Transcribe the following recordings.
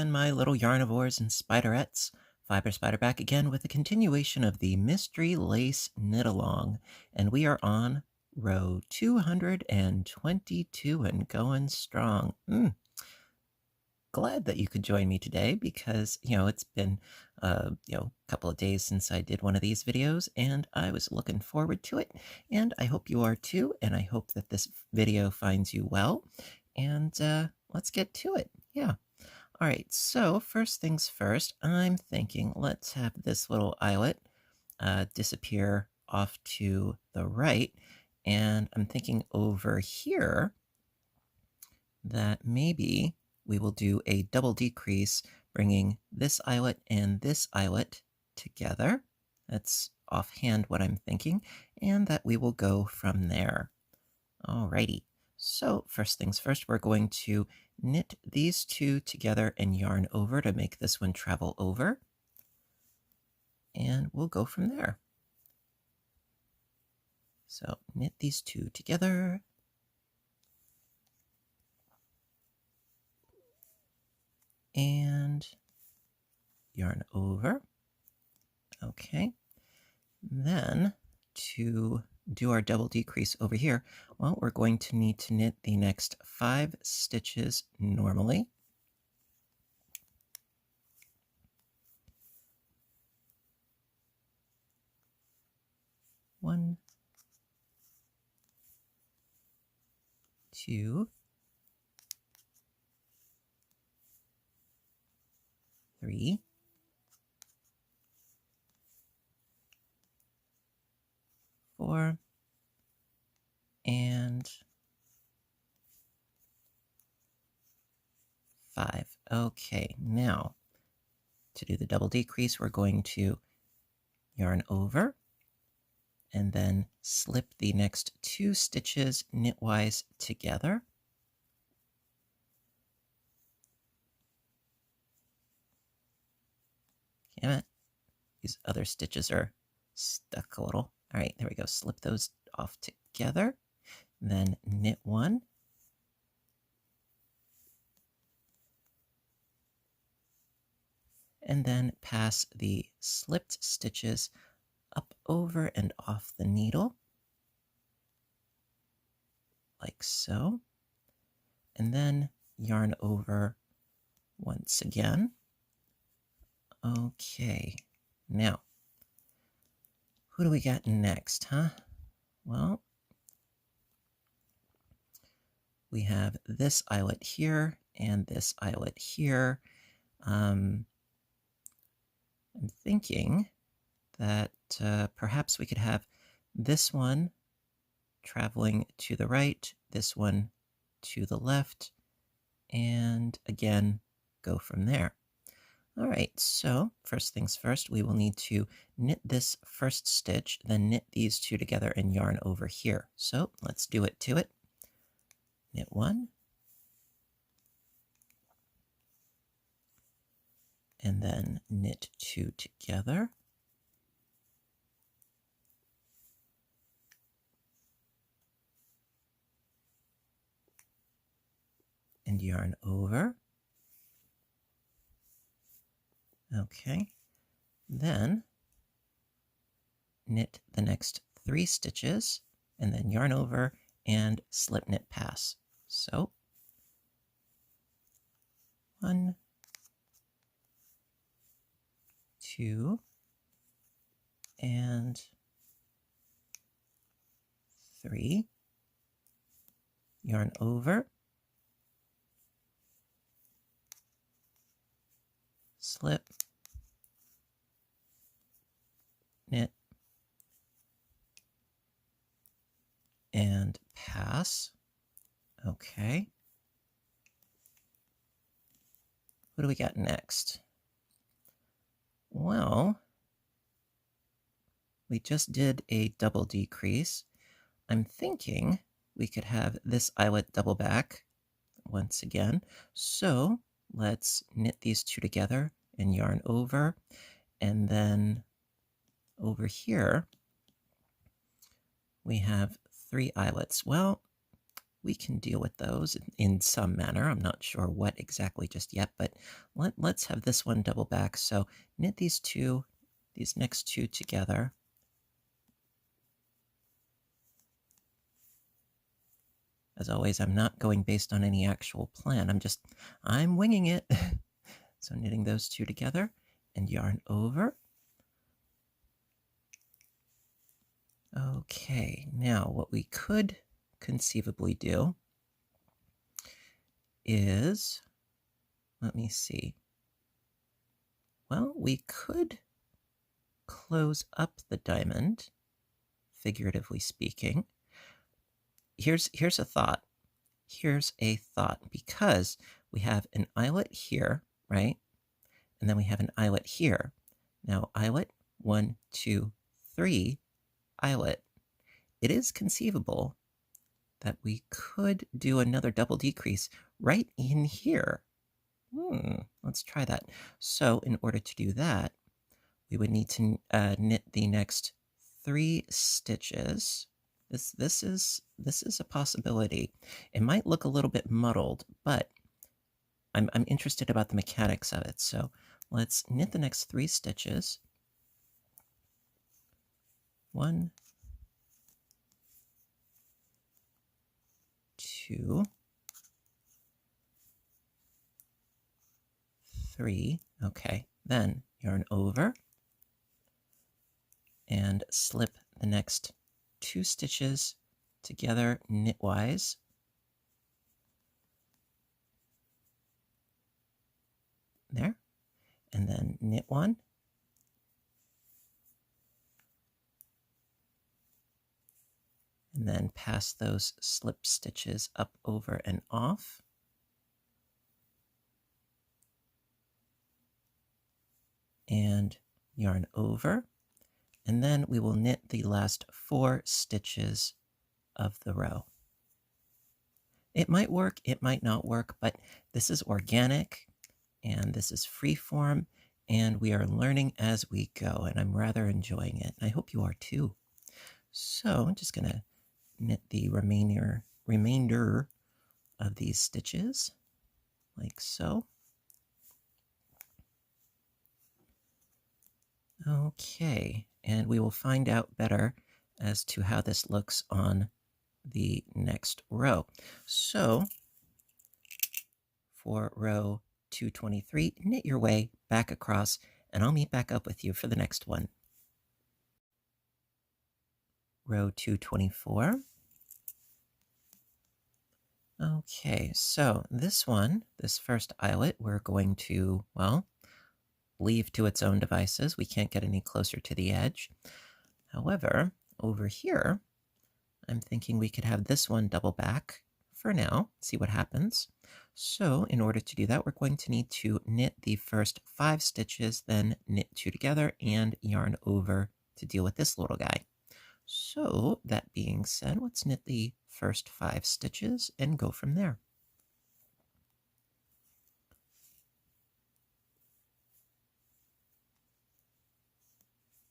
everyone, my little yarnivores and spiderettes. Fiber Spider back again with a continuation of the Mystery Lace Knit Along, and we are on row 222 and going strong. Glad that you could join me today because, it's been, a couple of days since I did one of these videos, and I was looking forward to it, and I hope you are too, and I hope that this video finds you well, and let's get to it. Yeah. All right, so first things first, I'm thinking let's have this little eyelet disappear off to the right. And I'm thinking over here that maybe we will do a double decrease, bringing this eyelet and this eyelet together. That's offhand what I'm thinking, and that we will go from there. Alrighty, so first things first, we're going to knit these two together and yarn over to make this one travel over. And we'll go from there. So knit these two together. And yarn over. Okay. Then to do our double decrease over here, well, we're going to need to knit the next 5 stitches normally. One, two, 3, 4, and 5. Okay, now to do the double decrease, we're going to yarn over and then slip the next 2 stitches knitwise together. Damn it. These other stitches are stuck a little. All right, there we go. Slip those off together. Then knit 1. And then pass the slipped stitches up over and off the needle, like so. And then yarn over once again. Okay, now, who do we got next, huh? Well, we have this eyelet here and this eyelet here. I'm thinking that perhaps we could have this one traveling to the right, this one to the left, and again, go from there. All right, so first things first, we will need to knit this first stitch, then knit these two together and yarn over here. So let's do it to it. Knit 1. And then knit 2 together. And yarn over. Okay, then knit the next 3 stitches and then yarn over and slip knit pass. So 1, 2, and 3, yarn over, slip, knit, and pass. Okay. What do we got next? Well, we just did a double decrease. I'm thinking we could have this eyelet double back once again. So let's knit these two together and yarn over. And then over here, we have 3 eyelets. Well, we can deal with those in some manner. I'm not sure what exactly just yet, but let's have this one double back. So knit these next two together. As always, I'm not going based on any actual plan. I'm winging it. So knitting those two together and yarn over. Okay, now what we could conceivably do is, let me see. Well, we could close up the diamond, figuratively speaking. Here's a thought. Here's a thought, because we have an eyelet here, right? And then we have an eyelet here. Now, eyelet, 1, 2, 3, eyelet. It is conceivable that we could do another double decrease right in here. Let's try that. So in order to do that, we would need to knit the next 3 stitches. This is a possibility. It might look a little bit muddled, but I'm interested about the mechanics of it. So let's knit the next 3 stitches. 1, 2, 3. Okay, then yarn over and slip the next 2 stitches together knitwise. There. And then knit 1. And then pass those slip stitches up, over, and off. And yarn over. And then we will knit the last 4 stitches of the row. It might work, it might not work, but this is organic and this is freeform, and we are learning as we go, and I'm rather enjoying it. I hope you are too. So I'm just going to knit the remainder of these stitches like so. Okay, and we will find out better as to how this looks on the next row. So for row 223, knit your way back across, and I'll meet back up with you for the next one. Row 224. Okay, so this first eyelet, we're going to, well, leave to its own devices. We can't get any closer to the edge. However, over here, I'm thinking we could have this one double back for now, see what happens. So in order to do that, we're going to need to knit the first 5 stitches, then knit 2 together and yarn over to deal with this little guy. So that being said, let's knit the first 5 stitches and go from there.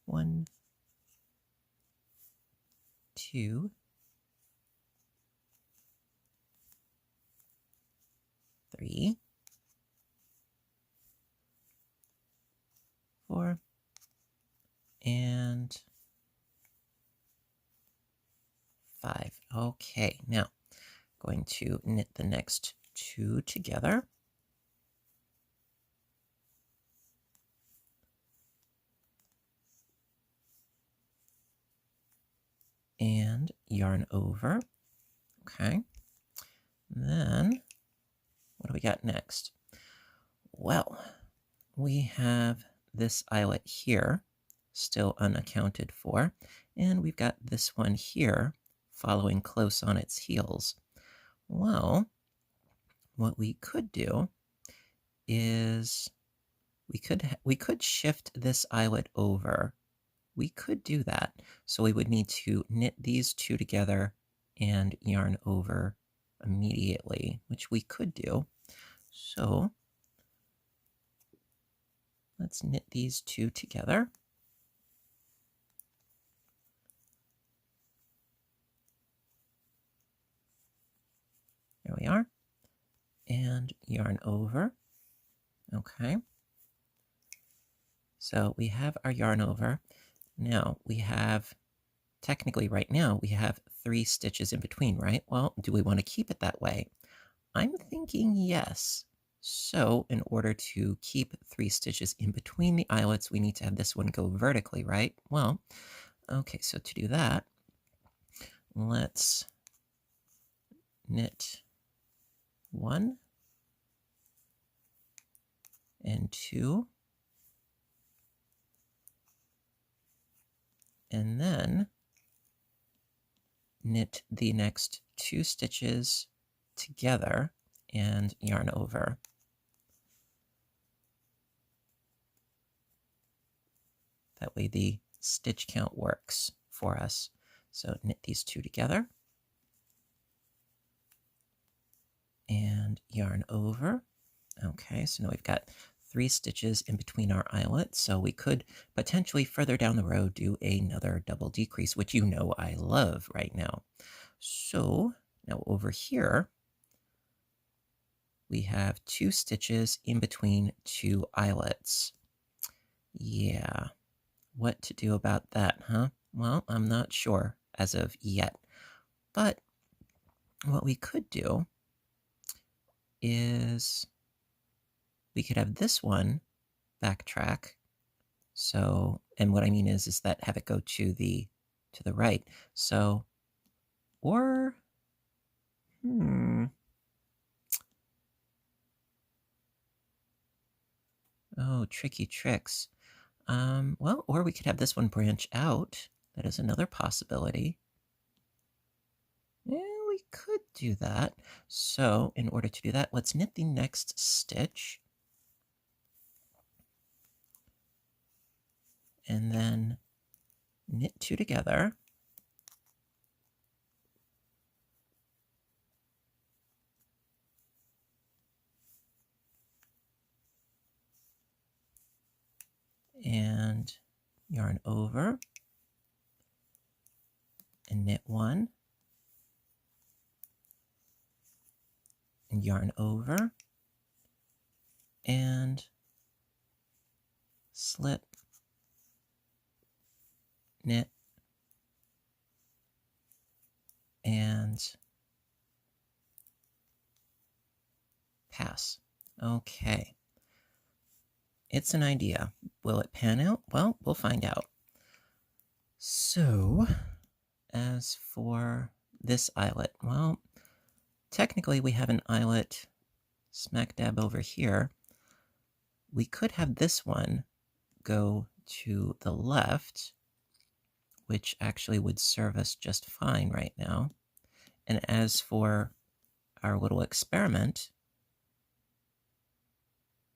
1, 2, 3, 4, and 5. Okay, now going to knit the next 2 together. And yarn over. Okay. Then what do we got next? Well, we have this eyelet here still unaccounted for, and we've got this one here following close on its heels. Well, what we could do is we could shift this eyelet over. We could do that. So we would need to knit these 2 together and yarn over immediately, which we could do. So let's knit these 2 together. we are. And yarn over. Okay. So we have our yarn over. Now we have, technically right now, we have 3 stitches in between, right? Well, do we want to keep it that way? I'm thinking yes. So in order to keep 3 stitches in between the eyelets, we need to have this one go vertically, right? Well, okay, so to do that, let's knit 1 and 2, and then knit the next 2 stitches together and yarn over. That way the stitch count works for us. So knit these 2 together and yarn over. Okay, so now we've got 3 stitches in between our eyelets, so we could potentially further down the road do another double decrease, which you know I love right now. So now over here, we have 2 stitches in between 2 eyelets. Yeah, what to do about that, huh? Well, I'm not sure as of yet, but what we could do is we could have this one backtrack. So, and what I mean is that have it go to the right. So, or oh, tricky tricks. Well, or we could have this one branch out. That is another possibility. Yeah, we could do that. So, in order to do that, let's knit the next stitch. And then knit 2 together. And yarn over. And knit 1. And yarn over. And slip, knit, and pass. Okay. It's an idea. Will it pan out? Well, we'll find out. So, as for this eyelet, well, technically we have an eyelet smack dab over here. We could have this one go to the left, which actually would serve us just fine right now. And as for our little experiment,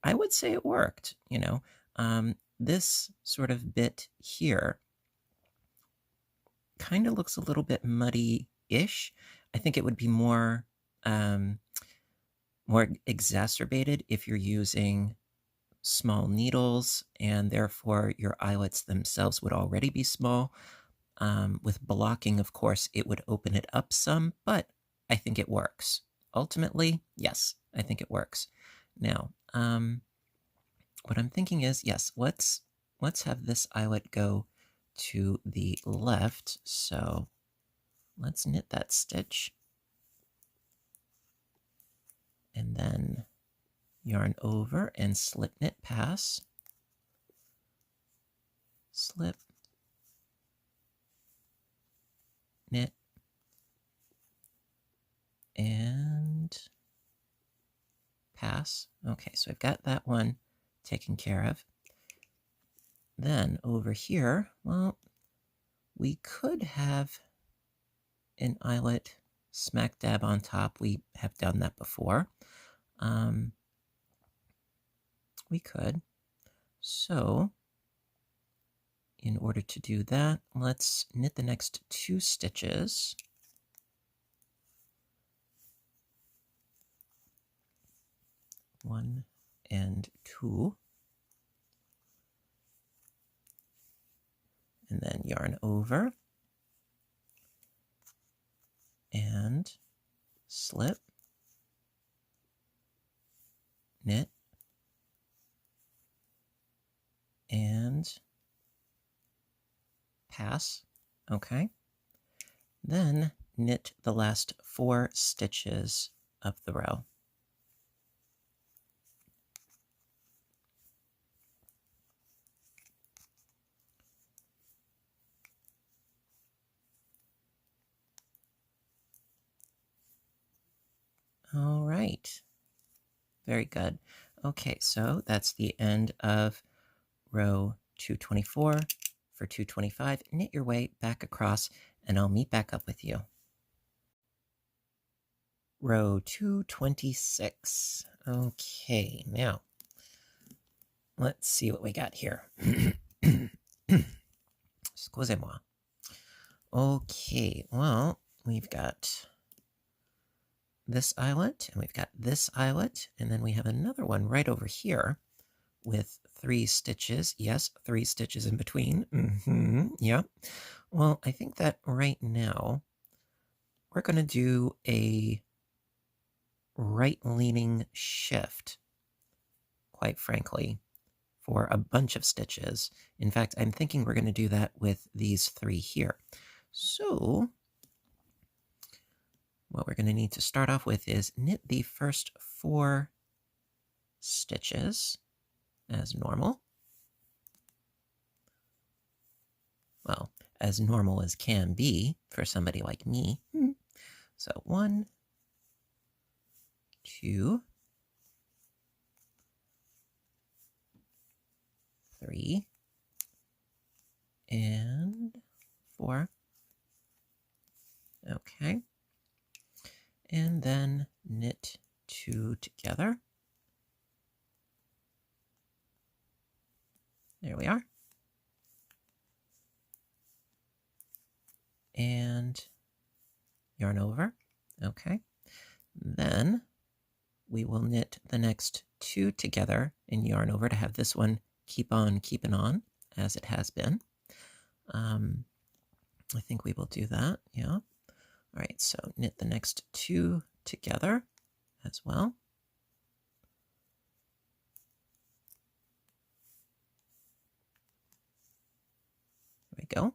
I would say it worked, you know. This sort of bit here kind of looks a little bit muddy-ish. I think it would be more more exacerbated if you're using small needles, and therefore your eyelets themselves would already be small. With blocking, of course, it would open it up some, but I think it works. Ultimately, yes, I think it works. Now, what I'm thinking is, yes, let's have this eyelet go to the left. So let's knit that stitch. And then yarn over and slip knit pass. Slip, knit, and pass. Okay, so I've got that one taken care of. Then over here, well, we could have an eyelet smack dab on top. We have done that before. We could. So, in order to do that, let's knit the next 2 stitches. One and 2. And then yarn over. And slip. knit, and pass. Okay. Then knit the last 4 stitches of the row. All right. Very good. Okay, so that's the end of row 224. For 225, knit your way back across, and I'll meet back up with you. Row 226. Okay, now let's see what we got here. Excusez-moi. Okay, well, we've got this eyelet, and we've got this eyelet, and then we have another one right over here with 3 stitches. Yes, 3 stitches in between. Yeah. Well, I think that right now we're going to do a right-leaning shift, quite frankly, for a bunch of stitches. In fact, I'm thinking we're going to do that with these 3 here. So what we're going to need to start off with is knit the first 4 stitches as normal. Well, as normal as can be for somebody like me. So 1, 2, 3, and 4. Okay. And then knit 2 together. There we are. And yarn over. Okay. Then we will knit the next 2 together and yarn over to have this one keep on keeping on as it has been. I think we will do that. Yeah. All right. So knit the next 2 together as well. There we go.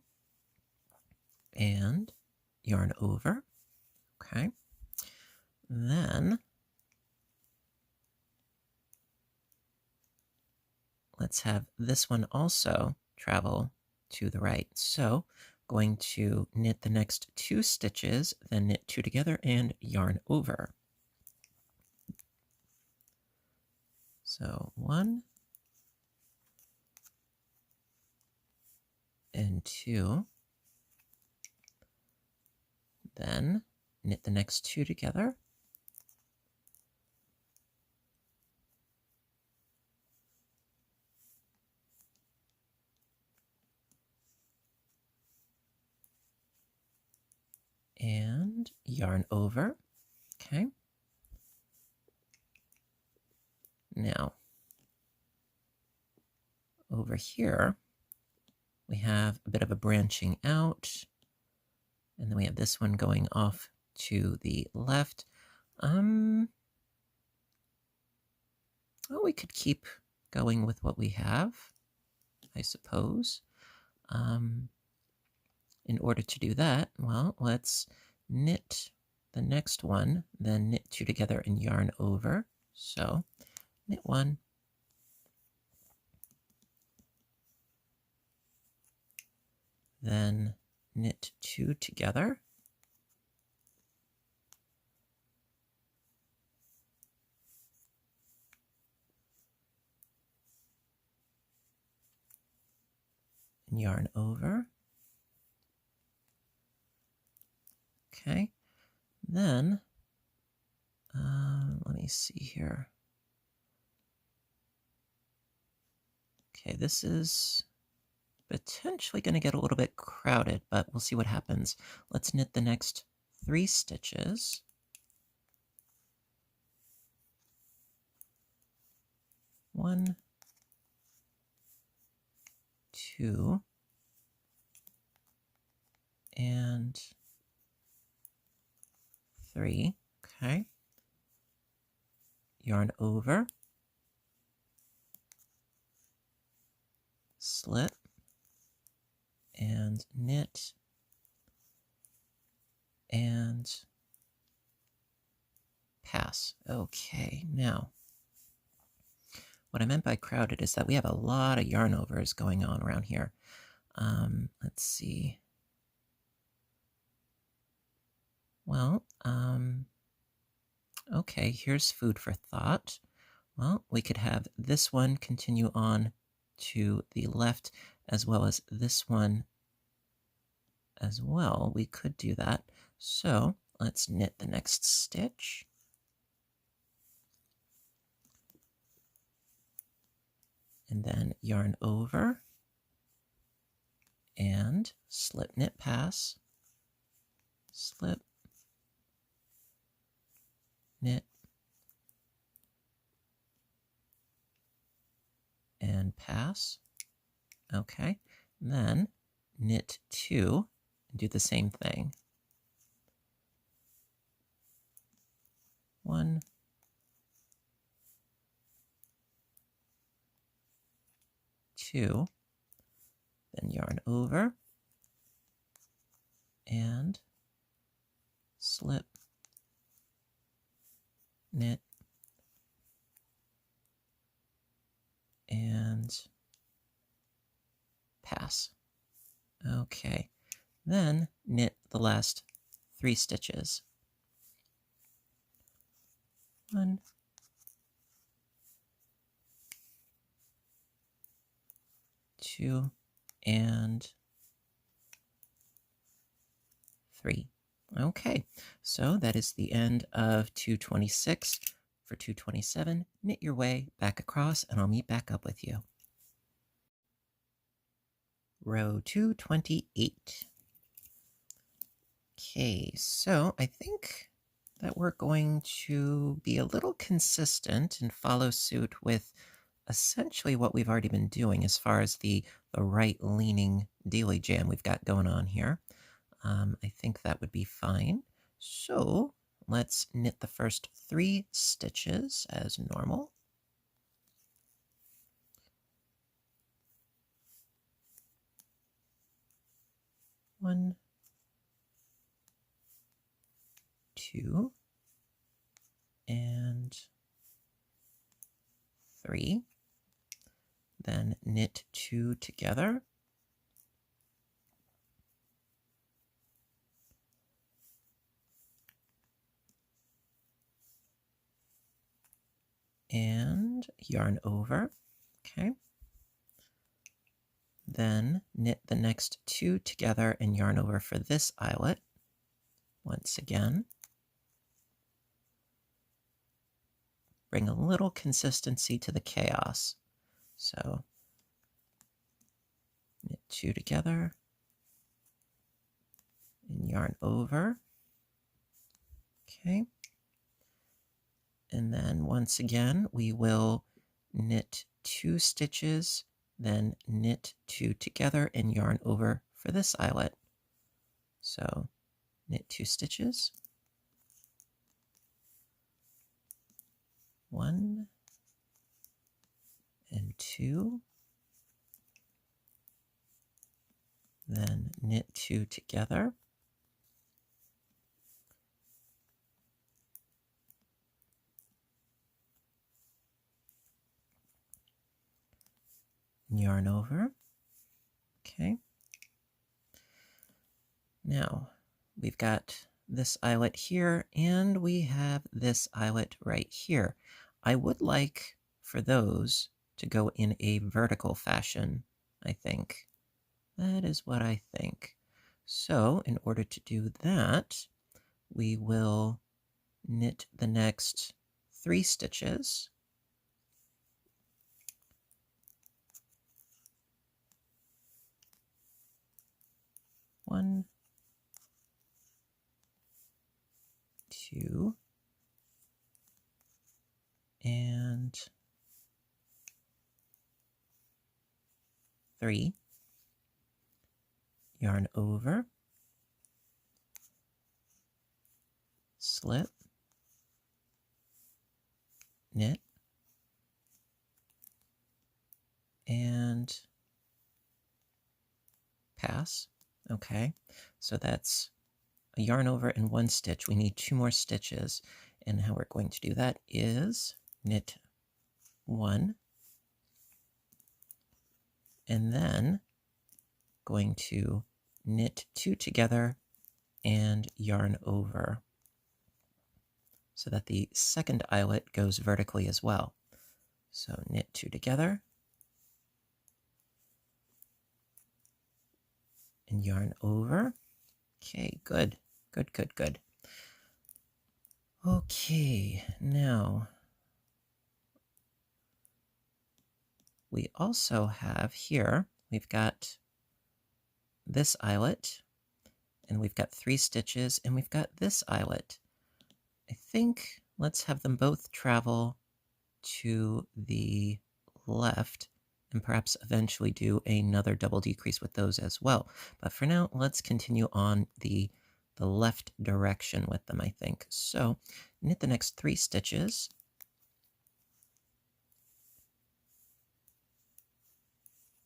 And yarn over. Okay. Then let's have this one also travel to the right. So going to knit the next 2 stitches, then knit 2 together and yarn over. So 1 and 2. Then knit the next 2 together. And yarn over. Okay. Now, over here, we have a bit of a branching out. And then we have this one going off to the left. Well, we could keep going with what we have, I suppose. In order to do that, well, let's knit the next one, then knit 2 together and yarn over. So knit 1. Then knit 2 together. And yarn over. Okay, then let me see here. Okay, this is potentially going to get a little bit crowded, but we'll see what happens. Let's knit the next 3 stitches. One, 2, and 3. Okay. Yarn over. slip, and knit, and pass. Okay, now, what I meant by crowded is that we have a lot of yarnovers going on around here. Let's see. Well, okay, here's food for thought. Well, we could have this one continue on to the left as well as this one as well. We could do that. So let's knit the next stitch. And then yarn over and slip, knit, pass, slip, knit, and pass. Okay, and then knit 2 and do the same thing. 1, 2, then yarn over and slip, knit, and pass. Okay, then knit the last 3 stitches. 1, 2, and 3. Okay, so that is the end of 226. For 227, knit your way back across and I'll meet back up with you. Row 228. Okay, so I think that we're going to be a little consistent and follow suit with essentially what we've already been doing as far as the right-leaning daily jam we've got going on here. I think that would be fine. So let's knit the first 3 stitches as normal. 1, 2, and 3. Then knit 2 together. And yarn over. Okay. Then knit the next 2 together and yarn over for this eyelet once again. Bring a little consistency to the chaos. So knit 2 together and yarn over. Okay. And then once again, we will knit 2 stitches, then knit 2 together and yarn over for this eyelet. So knit 2 stitches. 1 and 2. Then knit 2 together. Yarn over. Okay. Now we've got this eyelet here and we have this eyelet right here. I would like for those to go in a vertical fashion, I think. That is what I think. So in order to do that, we will knit the next 3 stitches. 1, 2, and 3. Yarn over, slip, knit, and pass. Okay, so that's a yarn over and 1 stitch. We need 2 more stitches, and how we're going to do that is knit 1, and then going to knit 2 together and yarn over so that the second eyelet goes vertically as well. So knit 2 together and yarn over. Okay, good. Good, good, good. Okay, now we also have here, we've got this eyelet, and we've got 3 stitches, and we've got this eyelet. I think let's have them both travel to the left and perhaps eventually do another double decrease with those as well. But for now, let's continue on the left direction with them, I think. So knit the next 3 stitches.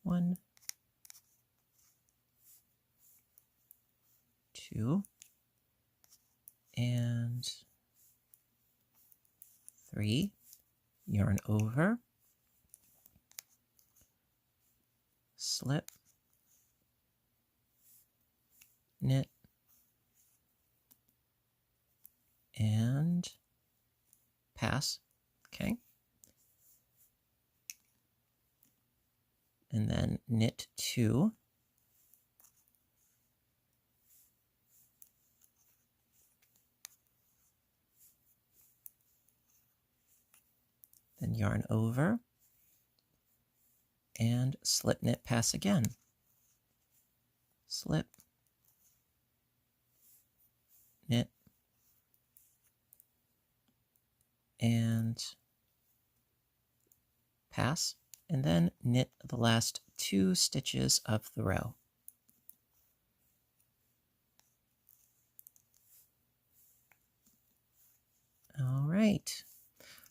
1, 2, and 3. Yarn over, slip, knit, and pass. Okay. And then knit 2. Then yarn over and slip, knit, pass again. Slip, knit, and pass, and then knit the last 2 stitches of the row. All right,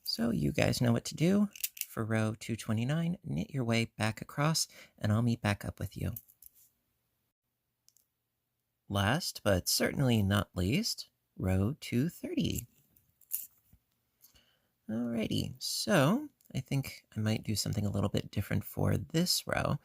so you guys know what to do. For row 229, knit your way back across, and I'll meet back up with you. Last, but certainly not least, row 230. Alrighty, so I think I might do something a little bit different for this row.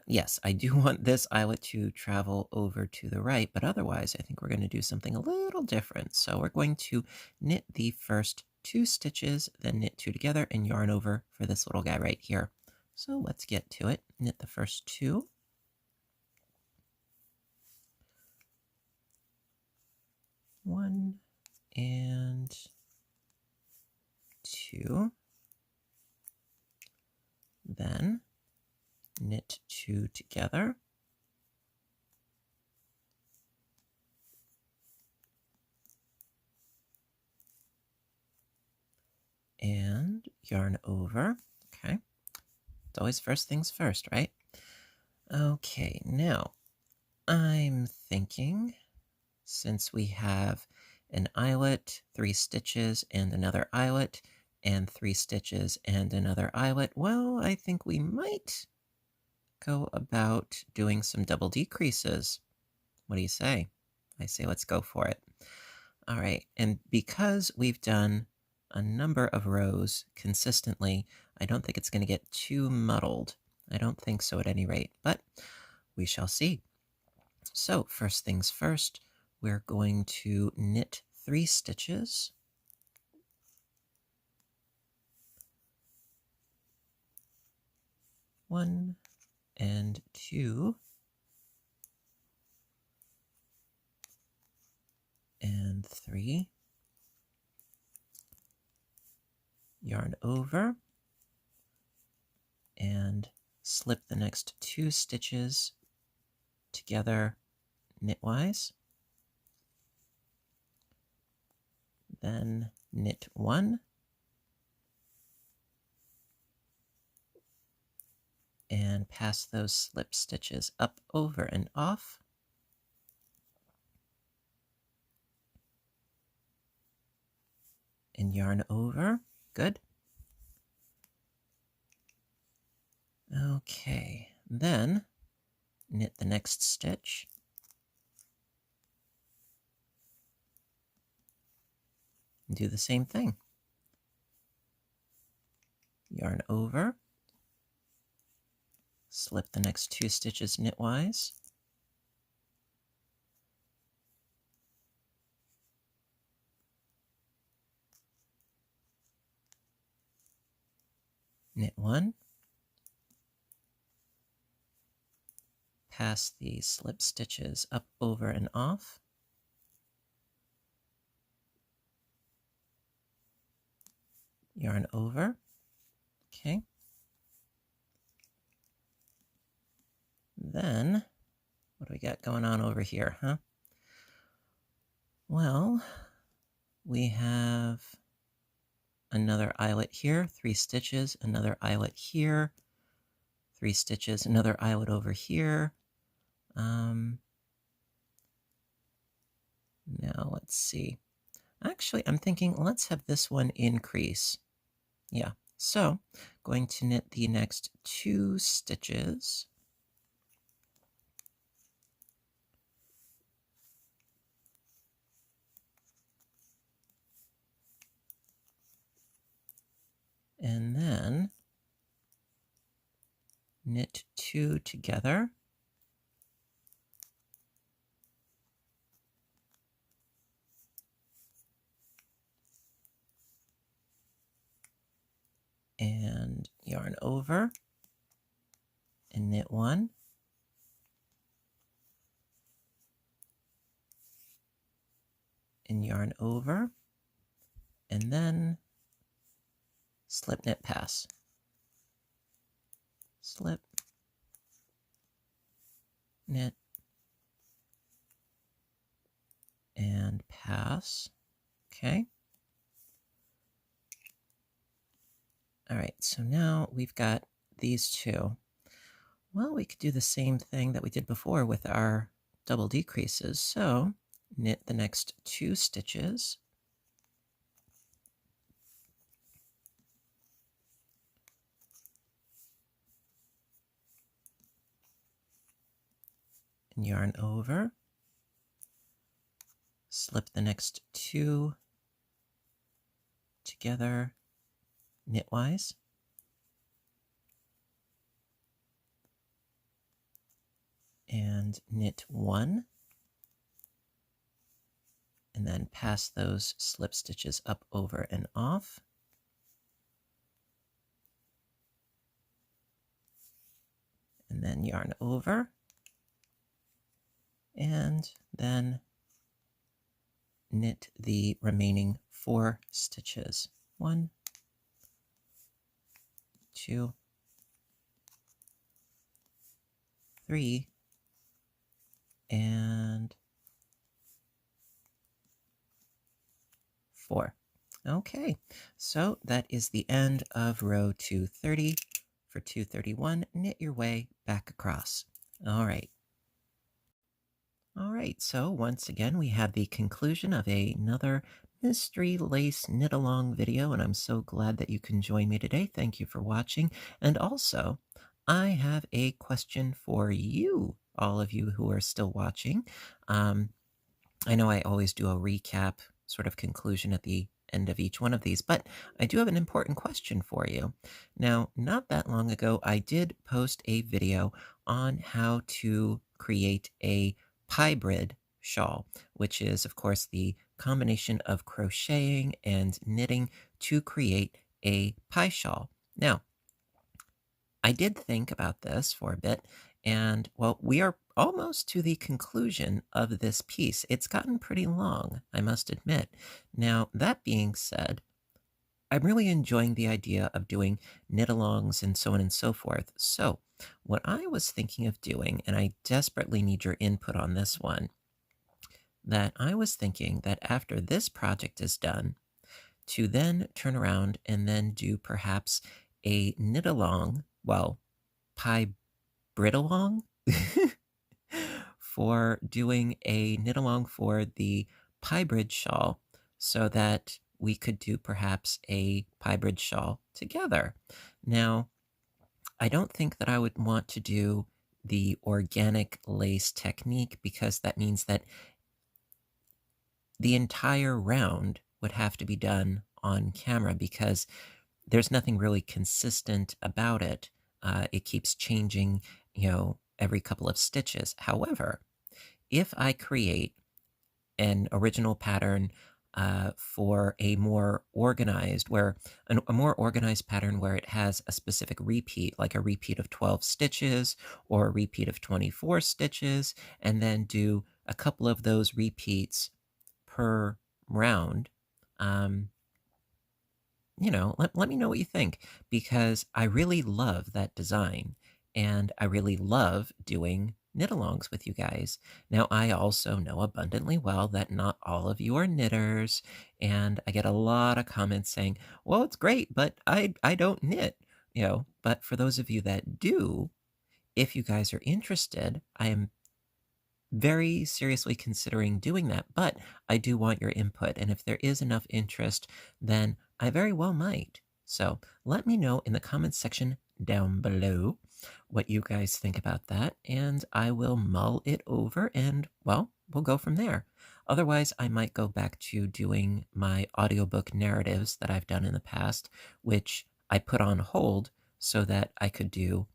Yes, I do want this eyelet to travel over to the right, but otherwise I think we're going to do something a little different. So we're going to knit the first 2 stitches, then knit 2 together and yarn over for this little guy right here. So let's get to it. Knit the first 2. 1 and 2. Then knit 2 together. And yarn over. Okay. It's always first things first, right? Okay, now I'm thinking since we have an eyelet, 3 stitches, and another eyelet, and 3 stitches and another eyelet, well, I think we might go about doing some double decreases. What do you say? I say let's go for it. All right, and because we've done a number of rows consistently, I don't think it's going to get too muddled. I don't think so at any rate, but we shall see. So first things first, we're going to knit 3 stitches. 1 and 2 and 3. Yarn over and slip the next 2 stitches together knitwise. Then knit 1 and pass those slip stitches up, over, and off. And yarn over. Good. Okay, then knit the next stitch, and do the same thing. Yarn over, slip the next 2 stitches knitwise, knit 1, pass the slip stitches up, over, and off, yarn over, okay. Then, what do we got going on over here, huh? Well, we have another eyelet here, 3 stitches, another eyelet here, 3 stitches, another eyelet over here. Now let's see. Actually, I'm thinking let's have this one increase. Yeah, so going to knit the next 2 stitches. And then knit 2 together. And yarn over and knit 1. And yarn over, and then slip, knit, pass. Slip, knit, and pass. Okay. All right, so now we've got these 2. Well, we could do the same thing that we did before with our double decreases. So knit the next 2 stitches. And yarn over. Slip the next 2 together knitwise. And knit 1. And then pass those slip stitches up, over, and off. And then yarn over. And then knit the remaining 4 stitches. 1, 2, 3, and 4. Okay, so that is the end of row 230. For 231, knit your way back across. All right. All right, so once again, we have the conclusion of another mystery lace knit along video, and I'm so glad that you can join me today. Thank you for watching. And also, I have a question for you, all of you who are still watching. I know I always do a recap sort of conclusion at the end of each one of these, but I do have an important question for you. Now, not that long ago, I did post a video on how to create a hybrid shawl, which is, of course, the combination of crocheting and knitting to create a pie shawl. Now, I did think about this for a bit, and well, we are almost to the conclusion of this piece. It's gotten pretty long, I must admit. Now, that being said, I'm really enjoying the idea of doing knit-alongs and so on and so forth. So, what I was thinking of doing, and I desperately need your input on this one, that I was thinking that after this project is done, to then turn around and then do perhaps a knit-along, well, pie brit-along for doing a knit-along for the pie bridge shawl so that we could do perhaps a pie bridge shawl together. Now, I don't think that I would want to do the organic lace technique because that means that the entire round would have to be done on camera because there's nothing really consistent about it. It keeps changing, every couple of stitches. However, if I create an original pattern for a more organized, a more organized pattern where it has a specific repeat, like a repeat of 12 stitches or a repeat of 24 stitches, and then do a couple of those repeats per round. um, let me know what you think because I really love that design and I really love doing knit alongs with you guys. Now, I also know abundantly well that not all of you are knitters, and I get a lot of comments saying, well, it's great, but I don't knit, but for those of you that do, if you guys are interested, I am very seriously considering doing that, but I do want your input. And if there is enough interest, then I very well might. So let me know in the comments section down below what you guys think about that, and I will mull it over and, well, we'll go from there. Otherwise, I might go back to doing my audiobook narratives that I've done in the past, which I put on hold so that I could do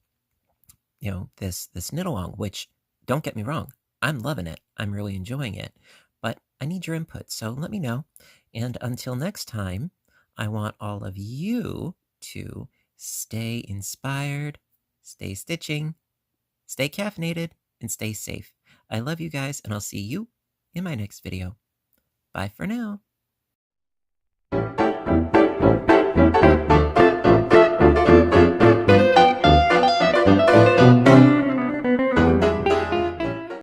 this knit along, which, don't get me wrong, I'm loving it. I'm really enjoying it, but I need your input. So let me know. And until next time, I want all of you to stay inspired, stay stitching, stay caffeinated, and stay safe. I love you guys, and I'll see you in my next video. Bye for now.